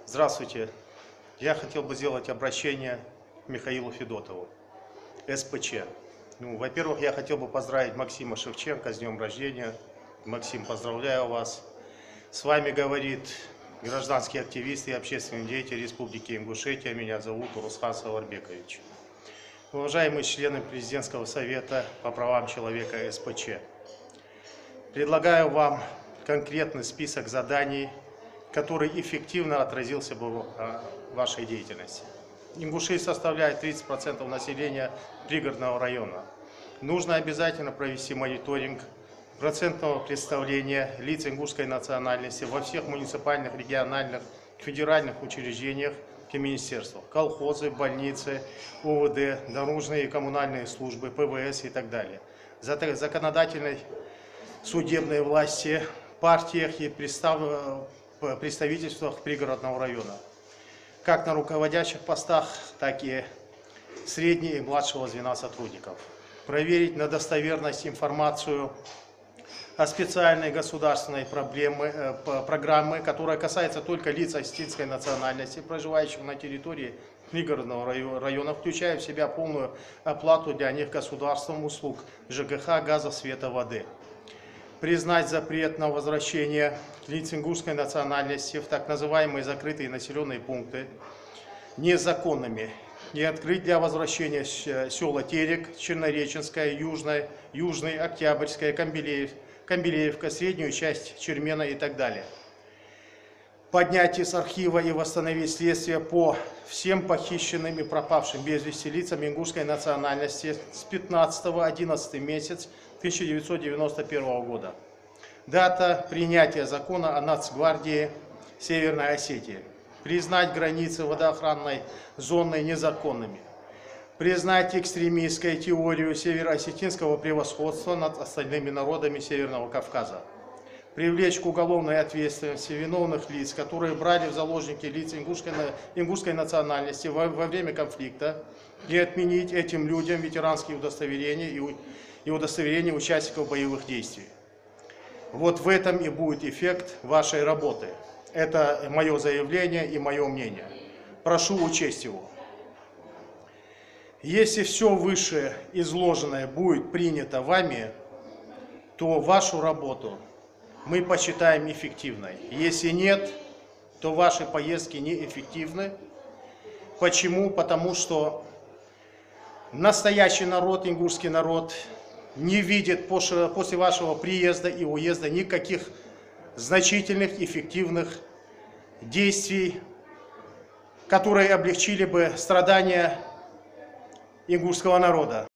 Здравствуйте. Я хотел бы сделать обращение к Михаилу Федотову, СПЧ. Во-первых, я хотел бы поздравить Максима Шевченко с днем рождения. Максим, поздравляю вас. С вами говорит гражданский активист и общественный деятель Республики Ингушетия. Меня зовут Урусхан Саварбекович. Уважаемые члены Президентского совета по правам человека СПЧ, предлагаю вам конкретный список заданий, который эффективно отразился бы в вашей деятельности. Ингуши составляет 30% населения пригородного района. Нужно обязательно провести мониторинг процентного представления лиц ингушской национальности во всех муниципальных, региональных, федеральных учреждениях и министерствах, колхозы, больницы, УВД, дорожные и коммунальные службы, ПВС и так далее, законодательной, судебной власти, партиях и представительствах пригородного района, как на руководящих постах, так и среднего и младшего звена сотрудников. Проверить на достоверность информацию о специальной государственной программе, которая касается только лиц осетинской национальности, проживающих на территории пригородного района, включая в себя полную оплату для них государством услуг ЖКХ, газа, света, воды. Признать запрет на возвращение лиц ингушской национальности в так называемые закрытые населенные пункты незаконными и открыть для возвращения села Терек, Чернореченская, Южный, Октябрьская, Камбелеевка, среднюю часть Чермена и так далее. Поднять из архива и восстановить следствие по всем похищенным и пропавшим без вести лицам ингушской национальности с 15-11 месяц 1991 года. Дата принятия закона о Нацгвардии Северной Осетии. Признать границы водоохранной зоны незаконными. Признать экстремистскую теорию североосетинского превосходства над остальными народами Северного Кавказа. Привлечь к уголовной ответственности виновных лиц, которые брали в заложники лиц ингушской национальности во время конфликта, и отменить этим людям ветеранские удостоверения и удостоверения участников боевых действий. Вот в этом и будет эффект вашей работы. Это мое заявление и мое мнение. Прошу учесть его. Если все вышеизложенное будет принято вами, то вашу работу мы посчитаем эффективной. Если нет, то ваши поездки неэффективны. Почему? Потому что настоящий народ, ингушский народ, не видит после вашего приезда и уезда никаких значительных, эффективных действий, которые облегчили бы страдания ингушского народа.